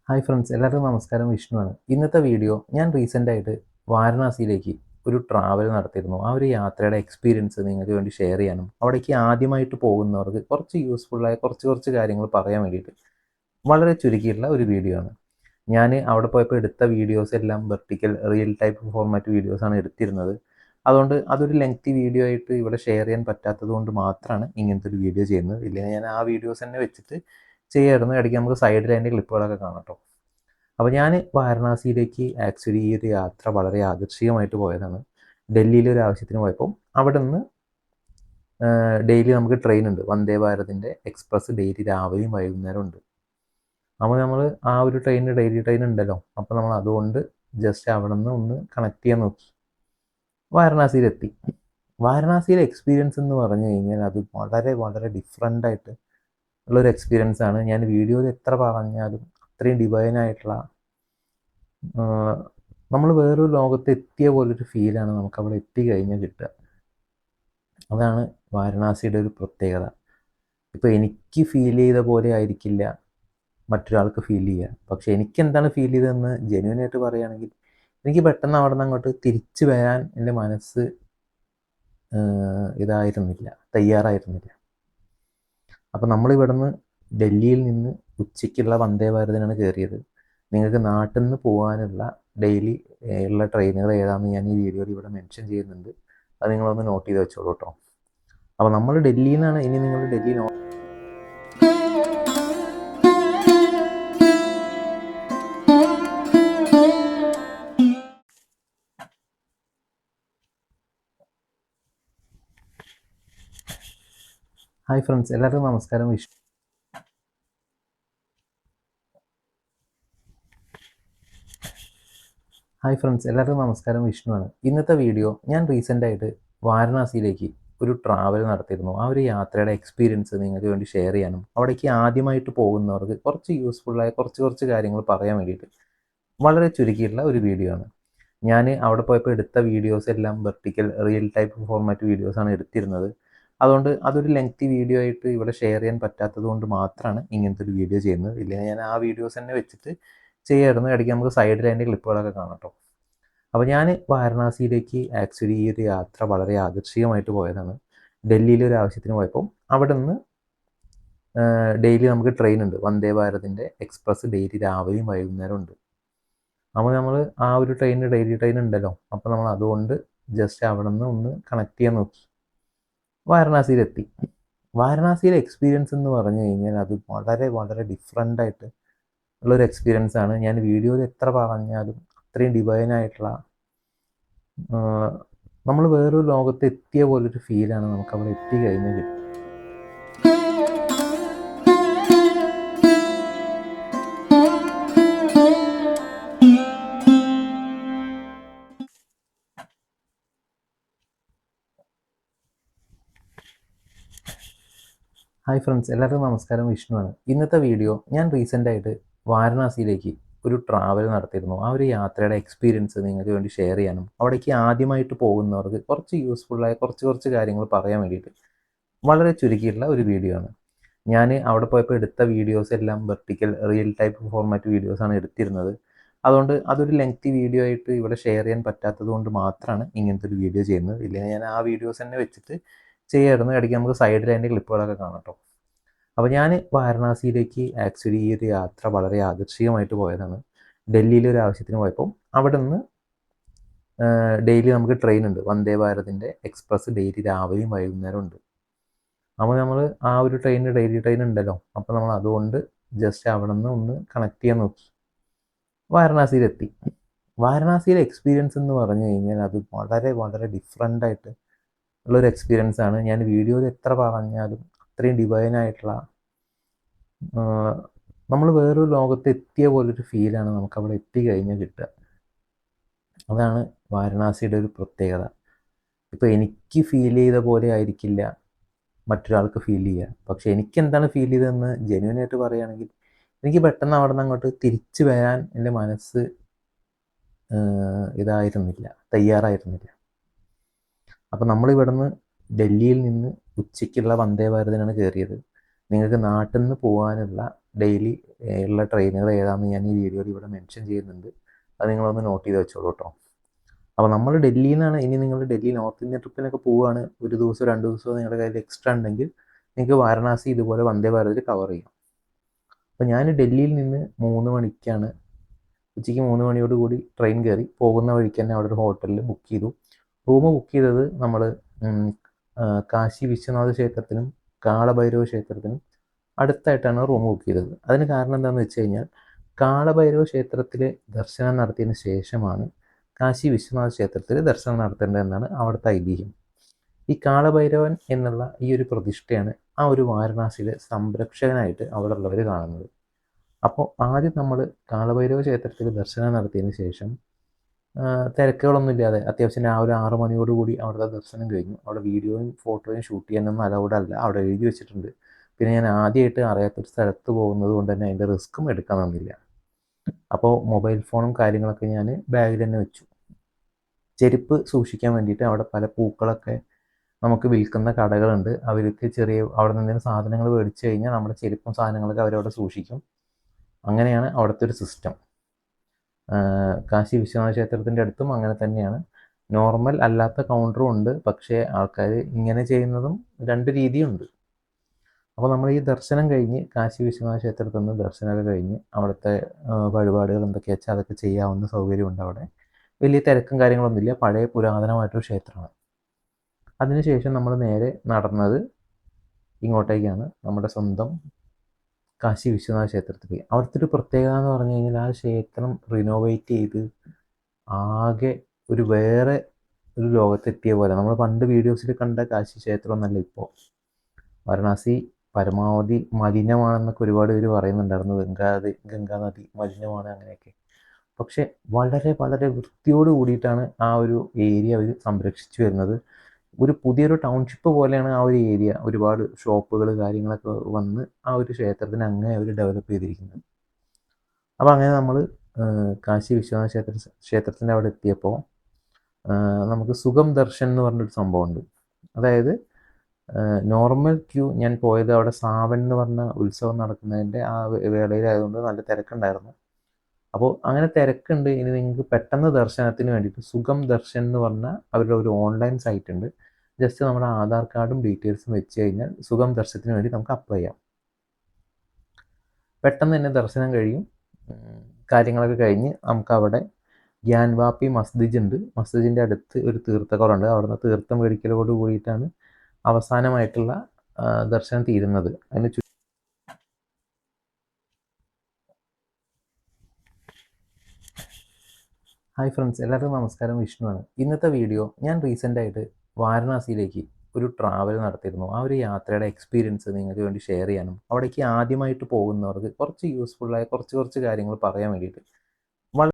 Hi friends, എല്ലാവർക്കും നമസ്കാരം. വിഷ്ണുവാണ്. ഇന്നത്തെ വീഡിയോ ഞാൻ റീസെൻ്റായിട്ട് വാരണാസിയിലേക്ക് ഒരു ട്രാവൽ നടത്തിയിരുന്നു. ആ ഒരു യാത്രയുടെ എക്സ്പീരിയൻസ് നിങ്ങൾക്ക് വേണ്ടി ഷെയർ ചെയ്യാനും അവിടേക്ക് ആദ്യമായിട്ട് പോകുന്നവർക്ക് കുറച്ച് യൂസ്ഫുള്ളായ കുറച്ച് കാര്യങ്ങൾ പറയാൻ വേണ്ടിയിട്ട് വളരെ ചുരുക്കിയിട്ടുള്ള ഒരു വീഡിയോ ആണ്. ഞാൻ അവിടെ പോയപ്പോൾ എടുത്ത വീഡിയോസ് എല്ലാം വെർട്ടിക്കൽ റിയൽ ടൈപ്പ് ഫോർമാറ്റ് വീഡിയോസാണ് എടുത്തിരുന്നത്. അതുകൊണ്ട് അതൊരു ലെങ്തി വീഡിയോ ആയിട്ട് ഇവിടെ ഷെയർ ചെയ്യാൻ പറ്റാത്തത് കൊണ്ട് മാത്രമാണ് ഇങ്ങനത്തെ ഒരു വീഡിയോ ചെയ്യുന്നത്. ഇല്ലെങ്കിൽ ഞാൻ ആ വീഡിയോസ് തന്നെ വെച്ചിട്ട് ചെയ്യായിരുന്നു. ഇടയ്ക്ക് നമുക്ക് സൈഡിൽ അതിൻ്റെ ക്ലിപ്പുകളൊക്കെ കാണാം കേട്ടോ. അപ്പോൾ ഞാൻ വാരണാസിയിലേക്ക് ആക്ച്വലി ഈ ഒരു യാത്ര വളരെ യാദൃശ്ചികമായിട്ട് പോയതാണ്. ഡൽഹിയിൽ ഒരു ആവശ്യത്തിന് പോയപ്പോൾ അവിടെ നിന്ന് ഡെയിലി നമുക്ക് ട്രെയിൻ ഉണ്ട്, വന്ദേ ഭാരതിൻ്റെ എക്സ്പ്രസ് ഡെയിലി രാവിലെയും വൈകുന്നേരം ഉണ്ട്. അപ്പോൾ നമ്മൾ ആ ഒരു ഡെയിലി ട്രെയിൻ ഉണ്ടല്ലോ, അപ്പോൾ നമ്മൾ അതുകൊണ്ട് ജസ്റ്റ് അവിടെ നിന്ന് ഒന്ന് കണക്ട് ചെയ്യാൻ നോക്കി. വാരണാസിയിലെത്തി. വാരണാസിയിലെ എക്സ്പീരിയൻസ് എന്ന് പറഞ്ഞു കഴിഞ്ഞാൽ അത് വളരെ വളരെ ഡിഫറെൻ്റ് ആയിട്ട് ഉള്ളൊരു എക്സ്പീരിയൻസ് ആണ്. ഞാൻ വീഡിയോയിൽ എത്ര പറഞ്ഞാലും അത്രയും ഡിവൈനായിട്ടുള്ള, നമ്മൾ വേറൊരു ലോകത്ത് എത്തിയ പോലൊരു ഫീലാണ് നമുക്ക് അവിടെ എത്തിക്കഴിഞ്ഞാൽ കിട്ടുക. അതാണ് വാരണാസിയുടെ ഒരു പ്രത്യേകത. ഇപ്പോൾ എനിക്ക് ഫീൽ ചെയ്ത പോലെ ആയിരിക്കില്ല മറ്റൊരാൾക്ക് ഫീൽ ചെയ്യുക. പക്ഷേ എനിക്കെന്താണ് ഫീൽ ചെയ്തതെന്ന് ജെന്യുവനായിട്ട് പറയുകയാണെങ്കിൽ, എനിക്ക് പെട്ടെന്ന് അവിടെ നിന്ന് അങ്ങോട്ട് തിരിച്ചു വരാൻ എൻ്റെ മനസ്സ് തയ്യാറായിരുന്നില്ല. അപ്പോൾ നമ്മളിവിടെ നിന്ന് ഡൽഹിയിൽ നിന്ന് ഉച്ചയ്ക്കുള്ള വന്ദേ ഭാരതിനാണ് കയറിയത്. നിങ്ങൾക്ക് നാട്ടിൽ നിന്ന് പോകാനുള്ള ഡെയിലി ഉള്ള ട്രെയിനുകൾ ഏതാണെന്ന് ഞാൻ ഈ വീഡിയോയിൽ ഇവിടെ മെൻഷൻ ചെയ്യുന്നുണ്ട്. അത് നിങ്ങളൊന്ന് നോട്ട് ചെയ്ത് വെച്ചോളൂ കേട്ടോ. അപ്പോൾ നമ്മൾ ഡൽഹിയിൽ നിന്നാണ്, ഇനി നിങ്ങൾ ഡൽഹി ഹായ് ഫ്രണ്ട്സ്, എല്ലാവർക്കും നമസ്കാരം. വിഷ്ണുവാണ്. ഇന്നത്തെ വീഡിയോ ഞാൻ റീസെൻ്റായിട്ട് വാരണാസിയിലേക്ക് ഒരു ട്രാവൽ നടത്തിയിരുന്നു. ആ ഒരു യാത്രയുടെ എക്സ്പീരിയൻസ് നിങ്ങൾക്ക് വേണ്ടി ഷെയർ ചെയ്യാനും അവിടേക്ക് ആദ്യമായിട്ട് പോകുന്നവർക്ക് കുറച്ച് യൂസ്ഫുള്ളായ കുറച്ച് കാര്യങ്ങൾ പറയാൻ വേണ്ടിയിട്ട് വളരെ ചുരുക്കിയിട്ടുള്ള ഒരു വീഡിയോ ആണ്. ഞാൻ അവിടെ പോയപ്പോൾ എടുത്ത വീഡിയോസ് എല്ലാം വെർട്ടിക്കൽ റിയൽ ടൈപ്പ് ഫോർമാറ്റ് വീഡിയോസാണ് എടുത്തിരുന്നത്. അതുകൊണ്ട് അതൊരു ലെങ്തി വീഡിയോ ആയിട്ട് ഇവിടെ ഷെയർ ചെയ്യാൻ പറ്റാത്തത് കൊണ്ട് മാത്രമാണ് ഇങ്ങനത്തെ ഒരു വീഡിയോ ചെയ്യുന്നത്. ഇല്ലെങ്കിൽ ഞാൻ ആ വീഡിയോസ് തന്നെ വെച്ചിട്ട് ചെയ്യായിരുന്നു. ഇടയ്ക്ക് നമുക്ക് സൈഡിൽ അതിൻ്റെ ക്ലിപ്പുകളൊക്കെ കാണാം കേട്ടോ. അപ്പോൾ ഞാൻ വാരണാസിയിലേക്ക് ആക്ച്വലി ഈ ഒരു യാത്ര വളരെ യാദൃശ്ചികമായിട്ട് പോയതാണ്. ഡൽഹിയിൽ ഒരു ആവശ്യത്തിന് പോയപ്പോൾ അവിടെ നിന്ന് ഡെയിലി നമുക്ക് ട്രെയിൻ ഉണ്ട്, വന്ദേ ഭാരതിൻ്റെ എക്സ്പ്രസ് ഡെയിലി രാവിലെയും വൈകുന്നേരം ഉണ്ട്. അപ്പോൾ നമ്മൾ ആ ഒരു ഡെയിലി ട്രെയിൻ ഉണ്ടല്ലോ, അപ്പോൾ നമ്മൾ അതുകൊണ്ട് ജസ്റ്റ് അവിടെ നിന്ന് ഒന്ന് കണക്ട് ചെയ്യാൻ നോക്കി. വാരണാസിയിലെത്തി. വാരണാസിയിലെ എക്സ്പീരിയൻസ് എന്ന് പറഞ്ഞു കഴിഞ്ഞാൽ അത് വളരെ വളരെ ഡിഫറെൻ്റ് ആയിട്ട് ഉള്ളൊരു എക്സ്പീരിയൻസ് ആണ്. ഞാൻ വീഡിയോയിൽ എത്ര പറഞ്ഞാലും അത്രയും ഡിവൈനായിട്ടുള്ള, നമ്മൾ വേറൊരു ലോകത്ത് എത്തിയ പോലൊരു ഫീലാണ് നമുക്ക് അവിടെ എത്തിക്കഴിഞ്ഞാൽ കിട്ടും. ഹായ് ഫ്രണ്ട്സ്, എല്ലാവർക്കും നമസ്കാരം. വിഷ്ണുവാണ്. ഇന്നത്തെ വീഡിയോ ഞാൻ റീസെൻ്റായിട്ട് വാരണാസിയിലേക്ക് ഒരു ട്രാവൽ നടത്തിയിരുന്നു. ആ ഒരു യാത്രയുടെ എക്സ്പീരിയൻസ് നിങ്ങൾക്ക് വേണ്ടി ഷെയർ ചെയ്യാനും അവിടേക്ക് ആദ്യമായിട്ട് പോകുന്നവർക്ക് കുറച്ച് യൂസ്ഫുള്ളായ കുറച്ച് കാര്യങ്ങൾ പറയാൻ വേണ്ടിയിട്ട് വളരെ ചുരുക്കിയിട്ടുള്ള ഒരു വീഡിയോ ആണ്. ഞാൻ അവിടെ പോയപ്പോൾ എടുത്ത വീഡിയോസ് എല്ലാം വെർട്ടിക്കൽ റിയൽ ടൈപ്പ് ഫോർമാറ്റ് വീഡിയോസാണ് എടുത്തിരുന്നത്. അതുകൊണ്ട് അതൊരു ലെങ്തി വീഡിയോ ആയിട്ട് ഇവിടെ ഷെയർ ചെയ്യാൻ പറ്റാത്തത് കൊണ്ട് മാത്രമാണ് ഇങ്ങനത്തെ ഒരു വീഡിയോ ചെയ്യുന്നത്. ഇല്ലെങ്കിൽ ഞാൻ ആ വീഡിയോസ് തന്നെ വെച്ചിട്ട് ചെയ്യായിരുന്നു. ഇടയ്ക്ക് നമുക്ക് സൈഡിൽ അതിൻ്റെ ക്ലിപ്പുകളൊക്കെ കാണാം കേട്ടോ. അപ്പോൾ ഞാൻ വാരണാസിയിലേക്ക് ആക്ച്വലി ഈ ഒരു യാത്ര വളരെ യാദൃശ്ചികമായിട്ട് പോയതാണ്. ഡൽഹിയിൽ ഒരു ആവശ്യത്തിന് പോയപ്പോൾ അവിടെ നിന്ന് ഡെയിലി നമുക്ക് ട്രെയിൻ ഉണ്ട്, വന്ദേ ഭാരതിൻ്റെ എക്സ്പ്രസ് ഡെയിലി രാവിലെയും വൈകുന്നേരം ഉണ്ട്. അപ്പോൾ നമ്മൾ ആ ഒരു ഡെയിലി ട്രെയിൻ ഉണ്ടല്ലോ, അപ്പോൾ നമ്മൾ അതുകൊണ്ട് ജസ്റ്റ് അവിടെ നിന്ന് ഒന്ന് കണക്ട് ചെയ്യാൻ നോക്കി. വാരണാസിയിലെത്തി. വാരണാസിയിലെ എക്സ്പീരിയൻസ് എന്ന് പറഞ്ഞു കഴിഞ്ഞാൽ അത് വളരെ വളരെ ഡിഫറെൻ്റ് ആയിട്ട് ഉള്ളൊരു എക്സ്പീരിയൻസ് ആണ്. ഞാൻ വീഡിയോയിൽ എത്ര പറഞ്ഞാലും അത്രയും ഡിവൈനായിട്ടുള്ള, നമ്മൾ വേറൊരു ലോകത്ത് എത്തിയ പോലൊരു ഫീലാണ് നമുക്ക് അവിടെ എത്തിക്കഴിഞ്ഞാൽ കിട്ടുക. അതാണ് വാരണാസിയുടെ ഒരു പ്രത്യേകത. ഇപ്പോൾ എനിക്ക് ഫീൽ ചെയ്ത പോലെ ആയിരിക്കില്ല മറ്റൊരാൾക്ക് ഫീൽ ചെയ്യുക. പക്ഷേ എനിക്കെന്താണ് ഫീൽ ചെയ്തതെന്ന് ജെന്യുവനായിട്ട് പറയുകയാണെങ്കിൽ, എനിക്ക് പെട്ടെന്ന് അവിടെ നിന്ന് അങ്ങോട്ട് തിരിച്ചു വരാൻ എൻ്റെ മനസ്സ് തയ്യാറായിരുന്നില്ല. അപ്പോൾ നമ്മളിവിടെ നിന്ന് ഡൽഹിയിൽ നിന്ന് ഉച്ചയ്ക്കുള്ള വന്ദേ ഭാരതിനാണ് കയറിയത്. നിങ്ങൾക്ക് നാട്ടിൽ നിന്ന് പോകാനുള്ള ഡെയിലി ഉള്ള ട്രെയിനുകൾ ഏതാണെന്ന് ഞാൻ ഈ വീഡിയോയിൽ ഇവിടെ മെൻഷൻ ചെയ്യുന്നുണ്ട്. അത് നിങ്ങളൊന്ന് നോട്ട് ചെയ്ത് വെച്ചോളൂ കേട്ടോ. അപ്പോൾ നമ്മൾ ഡൽഹിയിൽ നിന്നാണ്, ഇനി നിങ്ങൾ ഡൽഹി നോർത്ത് ഇന്ത്യൻ ട്രിപ്പിനൊക്കെ പോവുകയാണ്, ഒരു ദിവസമോ 2 ദിവസമോ നിങ്ങളുടെ കയ്യിൽ എക്സ്ട്രാ ഉണ്ടെങ്കിൽ നിങ്ങൾക്ക് വാരണാസി ഇതുപോലെ വന്ദേ ഭാരതിൽ കവർ ചെയ്യാം. അപ്പോൾ ഞാൻ ഡൽഹിയിൽ നിന്ന് 3 മണിക്കാണ്, ഉച്ചയ്ക്ക് 3 മണിയോട് കൂടി ട്രെയിൻ കയറി. പോകുന്ന വഴിക്ക് തന്നെ അവിടെ ഒരു ഹോട്ടലിൽ ബുക്ക് ചെയ്തു. റൂം ബുക്ക് ചെയ്തത് നമ്മൾ കാശി വിശ്വനാഥ ക്ഷേത്രത്തിനും കാളഭൈരവ ക്ഷേത്രത്തിനും അടുത്തായിട്ടാണ് റൂം ബുക്ക് ചെയ്തത്. അതിന് കാരണം എന്താണെന്ന് വെച്ച് കഴിഞ്ഞാൽ, കാളഭൈരവ ക്ഷേത്രത്തിൽ ദർശനം നടത്തിയതിന് ശേഷമാണ് കാശി വിശ്വനാഥ ക്ഷേത്രത്തിൽ ദർശനം നടത്തേണ്ടതെന്നാണ് അവിടുത്തെ ഐതിഹ്യം. ഈ കാളഭൈരവൻ എന്നുള്ള ഈ ഒരു പ്രതിഷ്ഠയാണ് ആ ഒരു വാരണാസിയിലെ സംരക്ഷകനായിട്ട് അവിടെ ഉള്ളവർ കാണുന്നത്. അപ്പോൾ ആദ്യം നമ്മൾ കാളഭൈരവ ക്ഷേത്രത്തിൽ ദർശനം നടത്തിയതിന് ശേഷം തിരക്കുകളൊന്നുമില്ലാതെ അത്യാവശ്യം രാവിലെ 6 മണിയോടുകൂടി അവിടുത്തെ ദർശനം കഴിഞ്ഞു. അവിടെ വീഡിയോയും ഫോട്ടോയും ഷൂട്ട് ചെയ്യാനൊന്നും അലൗഡ് അല്ല, അവിടെ എഴുതി വെച്ചിട്ടുണ്ട്. പിന്നെ ഞാൻ ആദ്യമായിട്ട് അറിയാത്തൊരു സ്ഥലത്ത് പോകുന്നത് കൊണ്ട് തന്നെ അതിൻ്റെ റിസ്ക്കും എടുക്കാൻ തന്നില്ല. അപ്പോൾ മൊബൈൽ ഫോണും കാര്യങ്ങളൊക്കെ ഞാൻ ബാഗിൽ തന്നെ വെച്ചു. ചെരുപ്പ് സൂക്ഷിക്കാൻ വേണ്ടിയിട്ട് അവിടെ പല പൂക്കളൊക്കെ നമുക്ക് വിൽക്കുന്ന കടകളുണ്ട്. അവർക്ക് ചെറിയ അവിടെ നിന്ന് സാധനങ്ങൾ മേടിച്ച് കഴിഞ്ഞാൽ നമ്മുടെ ചെരുപ്പും സാധനങ്ങളൊക്കെ അവരവിടെ സൂക്ഷിക്കും. അങ്ങനെയാണ് അവിടുത്തെ ഒരു സിസ്റ്റം. കാശി വിശ്വനാഥ ക്ഷേത്രത്തിൻ്റെ അടുത്തും അങ്ങനെ തന്നെയാണ്. നോർമൽ അല്ലാത്ത കൗണ്ടറും ഉണ്ട്, പക്ഷേ ആൾക്കാർ ഇങ്ങനെ ചെയ്യുന്നതും 2 രീതിയുണ്ട്. അപ്പോൾ നമ്മൾ ഈ ദർശനം കഴിഞ്ഞ് കാശി വിശ്വനാഥ ക്ഷേത്രത്തിൽ നിന്ന് ദർശനമൊക്കെ കഴിഞ്ഞ് അവിടുത്തെ വഴിപാടുകൾ എന്തൊക്കെയാ വെച്ചാൽ അതൊക്കെ ചെയ്യാവുന്ന സൗകര്യമുണ്ട് അവിടെ. വലിയ തിരക്കും കാര്യങ്ങളൊന്നുമില്ല, പഴയ പുരാതനമായിട്ടൊരു ക്ഷേത്രമാണ്. അതിനുശേഷം നമ്മൾ നേരെ നടന്നത് ഇങ്ങോട്ടേക്കാണ്, നമ്മുടെ സ്വന്തം കാശി വിശ്വനാഥ ക്ഷേത്രത്തിൽ. അവിടുത്തെ ഒരു പ്രത്യേകത എന്ന് പറഞ്ഞു കഴിഞ്ഞാൽ, ആ ക്ഷേത്രം റിനോവേറ്റ് ചെയ്ത് ആകെ ഒരു വേറെ ഒരു ലോകത്തെത്തിയ പോലെ. നമ്മൾ പണ്ട് വീഡിയോസിൽ കണ്ട കാശി ക്ഷേത്രം എന്നല്ല ഇപ്പോൾ. വാരണാസി പരമാവധി മലിനമാണെന്നൊക്കെ ഒരുപാട് പേര് പറയുന്നുണ്ടായിരുന്നു. ഗംഗാനദി മലിനമാണ് അങ്ങനെയൊക്കെ. പക്ഷെ വളരെ വളരെ വൃത്തിയോട് കൂടിയിട്ടാണ് ആ ഒരു ഏരിയ അവർ സംരക്ഷിച്ചു വരുന്നത്. ഒരു പുതിയൊരു ടൗൺഷിപ്പ് പോലെയാണ് ആ ഒരു ഏരിയ. ഒരുപാട് ഷോപ്പുകൾ കാര്യങ്ങളൊക്കെ വന്ന് ആ ഒരു ക്ഷേത്രത്തിന് അങ്ങനെ അവർ ഡെവലപ്പ് ചെയ്തിരിക്കുന്നത്. അപ്പോൾ അങ്ങനെ നമ്മൾ കാശി വിശ്വനാഥ ക്ഷേത്രത്തിൻ്റെ അവിടെ എത്തിയപ്പോൾ നമുക്ക് സുഗം ദർശൻ എന്ന് പറഞ്ഞൊരു സംഭവമുണ്ട്. അതായത് നോർമൽ ക്യൂ, ഞാൻ പോയത് അവിടെ സാവൻ എന്ന് പറഞ്ഞ ഉത്സവം നടക്കുന്നതിൻ്റെ ആ വേളയിലായതുകൊണ്ട് നല്ല തിരക്കുണ്ടായിരുന്നു. അപ്പോൾ അങ്ങനെ തിരക്കുണ്ട്. ഇനി നിങ്ങൾക്ക് പെട്ടെന്ന് ദർശനത്തിന് വേണ്ടിയിട്ട് സുഗം ദർശൻ എന്ന് പറഞ്ഞാൽ അവരുടെ ഒരു ഓൺലൈൻ സൈറ്റ് ഉണ്ട്. ജസ്റ്റ് നമ്മുടെ ആധാർ കാർഡും ഡീറ്റെയിൽസും വെച്ച് കഴിഞ്ഞാൽ സുഗം ദർശനത്തിന് വേണ്ടി നമുക്ക് അപ്ലൈ ചെയ്യാം. പെട്ടെന്ന് തന്നെ ദർശനം കഴിയും. കാര്യങ്ങളൊക്കെ കഴിഞ്ഞ് നമുക്ക് അവിടെ ഗ്യാൻവാപ്പി മസ്ജിദ് ഉണ്ട്. മസ്ജിദിൻ്റെ അടുത്ത് ഒരു തീർത്ഥക്കുളമുണ്ട്. അവിടുന്ന് തീർത്ഥം മേടിക്കലോട് കൂടിയിട്ടാണ് അവസാനമായിട്ടുള്ള ദർശനം തീരുന്നത്. അതിന് ഹായ് ഫ്രണ്ട്സ്, എല്ലാവർക്കും നമസ്കാരം. വിഷ്ണുവാണ്. ഇന്നത്തെ വീഡിയോ ഞാൻ റീസെൻ്റായിട്ട് വാരണാസിയിലേക്ക് ഒരു ട്രാവൽ നടത്തിയിരുന്നു. ആ ഒരു യാത്രയുടെ എക്സ്പീരിയൻസ് നിങ്ങൾക്ക് വേണ്ടി ഷെയർ ചെയ്യാനും അവിടേക്ക് ആദ്യമായിട്ട് പോകുന്നവർക്ക് കുറച്ച് യൂസ്ഫുള്ളായ കുറച്ച് കാര്യങ്ങൾ പറയാൻ വേണ്ടിയിട്ട്